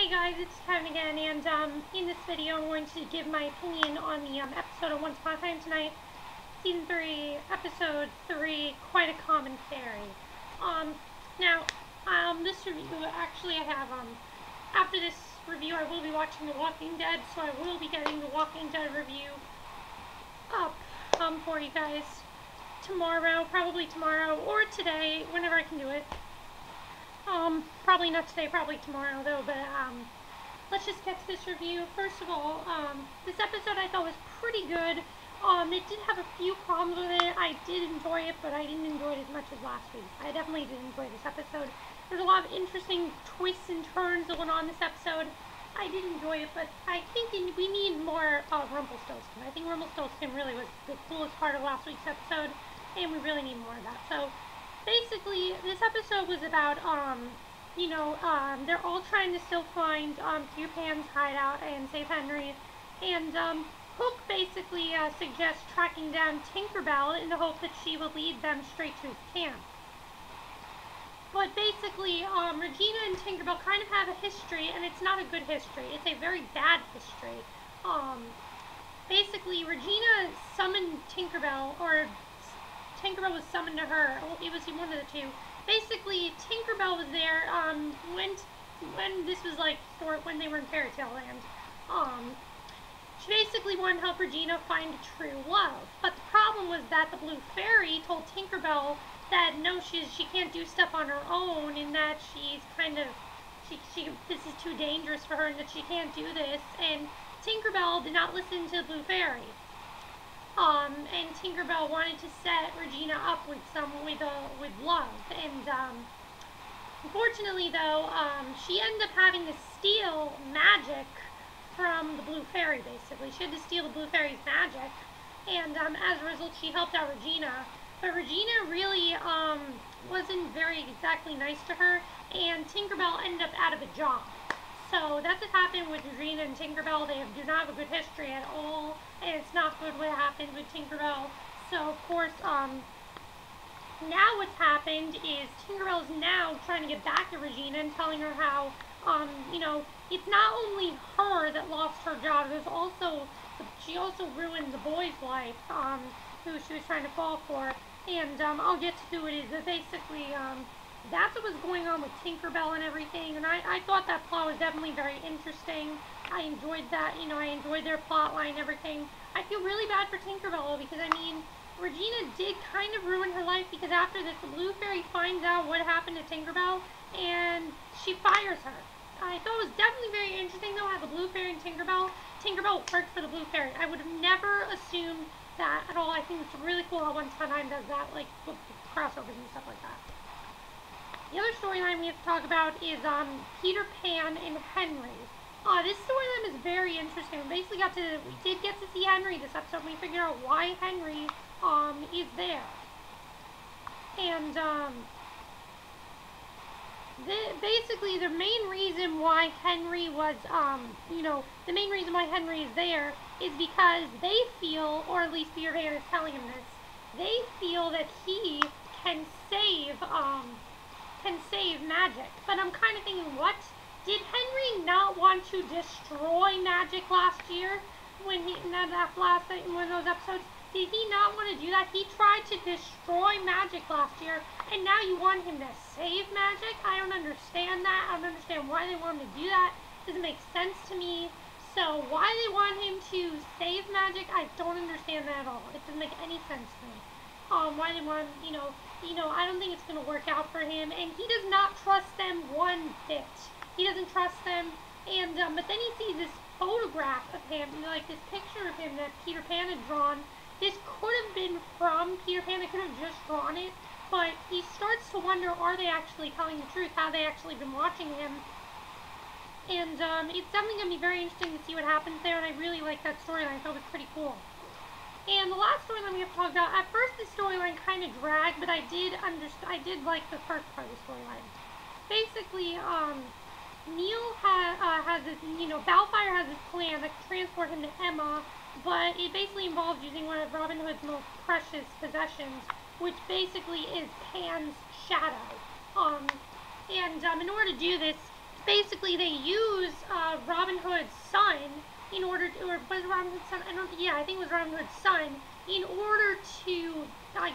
Hey guys, it's Kevin again, and in this video I'm going to give my opinion on the episode of Once Upon a Time Tonight, Season 3, Episode 3, Quite a Common Fairy. This review, actually I have, after this review I will be watching The Walking Dead, so I will be getting The Walking Dead review up, for you guys tomorrow, probably tomorrow, or today, whenever I can do it. Probably not today, probably tomorrow though, but, let's just get to this review. First of all, this episode I thought was pretty good. It did have a few problems with it. I did enjoy it, but I didn't enjoy it as much as last week. I definitely did enjoy this episode. There's a lot of interesting twists and turns going on this episode. I did enjoy it, but I think we need more, Rumpelstiltskin. I think Rumpelstiltskin really was the coolest part of last week's episode, and we really need more of that. So, basically, this episode was about, they're all trying to still find Peter Pan's hideout and save Henry, and Hook basically suggests tracking down Tinkerbell in the hope that she will lead them straight to his camp. But basically, Regina and Tinkerbell kind of have a history, and it's not a good history. It's a very bad history. Basically, Regina summoned Tinkerbell, or Tinkerbell was summoned to her. It was one of the two. Basically, Tinkerbell was there when this was like when they were in Fairy Tale Land. She basically wanted to help Regina find true love. But the problem was that the Blue Fairy told Tinkerbell that no, she can't do stuff on her own, and that she's kind of this is too dangerous for her, and that she can't do this. And Tinkerbell did not listen to the Blue Fairy. And Tinkerbell wanted to set Regina up with love, and unfortunately though, she ended up having to steal magic from the Blue Fairy. Basically, she had to steal the Blue Fairy's magic, and as a result, she helped out Regina. But Regina really wasn't very exactly nice to her, and Tinkerbell ended up out of a job. So that's what happened with Regina and Tinkerbell. They do not have a good history at all, and it's not good what happened with Tinkerbell. So, of course, now what's happened is Tinkerbell is now trying to get back at Regina and telling her how, it's not only her that lost her job, she also ruined the boy's life, who she was trying to fall for, and, I'll get to who it is, but basically, that's what was going on with Tinkerbell and everything, and I thought that plot was definitely very interesting. I enjoyed that, I enjoyed their plot line and everything. I feel really bad for Tinkerbell, because, Regina did kind of ruin her life, because after this, the Blue Fairy finds out what happened to Tinkerbell, and she fires her. I thought it was definitely very interesting, though, how the Blue Fairy and Tinkerbell worked for the Blue Fairy. I would have never assumed that at all. I think it's really cool how Once Upon a Time does that, like, with crossovers and stuff like that. The other storyline we have to talk about is Peter Pan and Henry. This storyline is very interesting. We did get to see Henry this episode. We figured out why Henry is there. And basically the main reason why Henry was the main reason why Henry is there is because they feel, or at least Peter Pan is telling him this, they feel that he can save magic. But I'm kind of thinking, what? Did Henry not want to destroy magic last year when one of those episodes? Did he not want to do that? He tried to destroy magic last year, and now you want him to save magic? I don't understand that. I don't understand why they want him to do that. It doesn't make sense to me. So why they want him to save magic, I don't understand that at all. It doesn't make any sense to me. Why they want, I don't think it's going to work out for him, and he does not trust them one bit. He doesn't trust them, and, but then he sees this photograph of him, like this picture of him that Peter Pan had drawn. This could have been from Peter Pan. They could have just drawn it, but he starts to wonder, are they actually telling the truth? Have they actually been watching him? And, it's definitely going to be very interesting to see what happens there, and I really like that storyline. I thought it was pretty cool. And the last storyline we have to talk about, at first the storyline kind of dragged, but I did like the first part of the storyline. Basically, Neil has this, Baelfire has this plan to transport him to Emma, but it basically involves using one of Robin Hood's most precious possessions, which basically is Pan's shadow. In order to do this, basically they use Robin Hood's son in order to, or was it Robin Hood's son? I think it was Robin Hood's son, in order to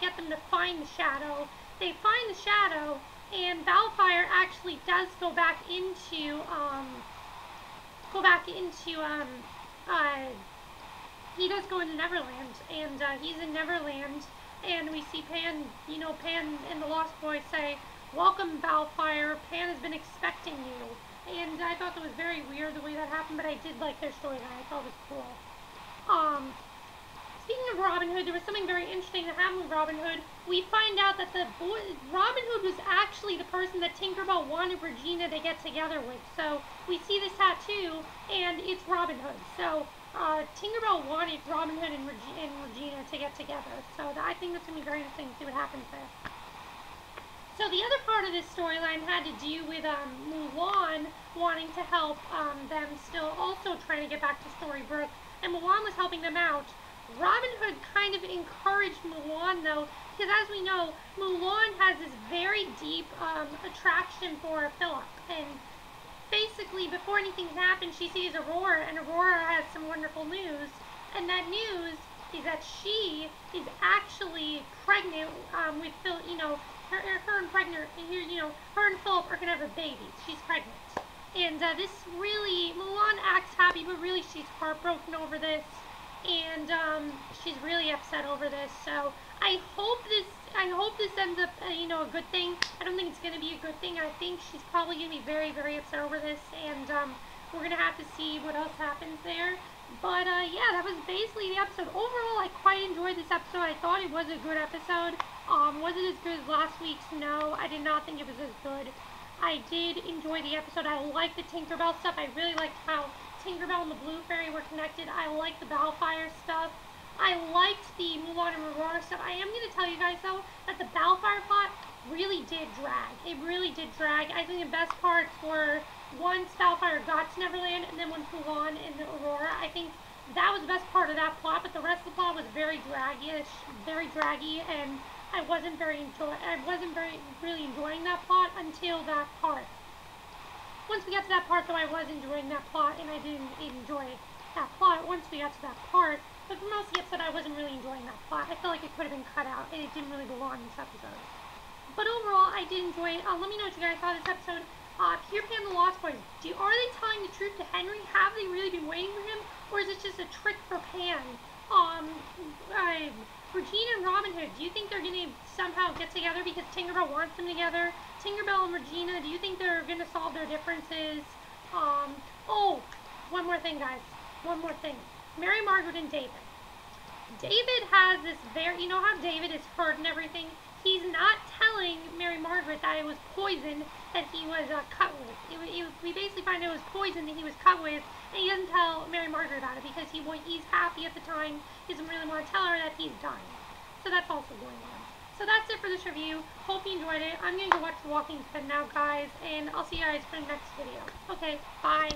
get them to find the shadow. They find the shadow, and Baelfire actually does go back into, he does go into Neverland, and he's in Neverland, and we see Pan, Pan and the Lost Boys say, "Welcome, Baelfire, Pan has been expecting you." And I thought that was very weird the way that happened, but I did like their storyline. I thought it was cool. Speaking of Robin Hood, there was something very interesting that happened with Robin Hood. We find out that Robin Hood was actually the person that Tinkerbell wanted Regina to get together with. So we see this tattoo, and it's Robin Hood. So Tinkerbell wanted Robin Hood and Regina to get together. So I think that's going to be very interesting to see what happens there. So the other part of this storyline had to do with Mulan wanting to help them still also trying to get back to Storybrooke, and Mulan was helping them out. Robin Hood kind of encouraged Mulan, though, because as we know, Mulan has this very deep attraction for Philip, and basically before anything happens, she sees Aurora, and Aurora has some wonderful news, and that news is that she is actually pregnant with Philip, her and Philip are going to have a baby. She's pregnant. And this really, Mulan acts happy, but really she's heartbroken over this. And she's really upset over this. So I hope this ends up, a good thing. I don't think it's going to be a good thing. I think she's probably going to be very, very upset over this. And we're going to have to see what else happens there. But, yeah, that was basically the episode. Overall, I quite enjoyed this episode. I thought it was a good episode. Was it as good as last week's? No, I did not think it was as good. I did enjoy the episode. I liked the Tinkerbell stuff. I really liked how Tinkerbell and the Blue Fairy were connected. I liked the Baelfire stuff. I liked the Mulan and Aurora stuff. I am going to tell you guys, though, that the Baelfire plot really did drag. It really did drag. I think the best parts were once Baelfire got to Neverland, and then when Mulan and Aurora. I think that was the best part of that plot, but the rest of the plot was very draggy-ish, very draggy, and I wasn't really enjoying that plot until that part. Once we got to that part, though, I was enjoying that plot, and I didn't enjoy that plot once we got to that part. But for most of the episode, I wasn't really enjoying that plot. I feel like it could have been cut out, and it didn't really belong in this episode. But overall, I did enjoy it. Let me know what you guys thought of this episode. Peter Pan and the Lost Boys, are they telling the truth to Henry? Have they really been waiting for him? Or is it just a trick for Pan? Regina and Robin Hood, do you think they're going to somehow get together because Tinkerbell wants them together? Tinkerbell and Regina, do you think they're going to solve their differences? Oh, one more thing, guys. One more thing. Mary Margaret and David. David has this you know how David is hurt and everything? He's not telling Mary Margaret that it was poison that he was cut with. We basically find out it was poison that he was cut with, and he doesn't tell Mary Margaret about it because he's happy at the time. He doesn't really want to tell her that he's dying. So that's also going on. So that's it for this review. Hope you enjoyed it. I'm going to go watch The Walking Dead now, guys, and I'll see you guys for the next video. Okay, bye.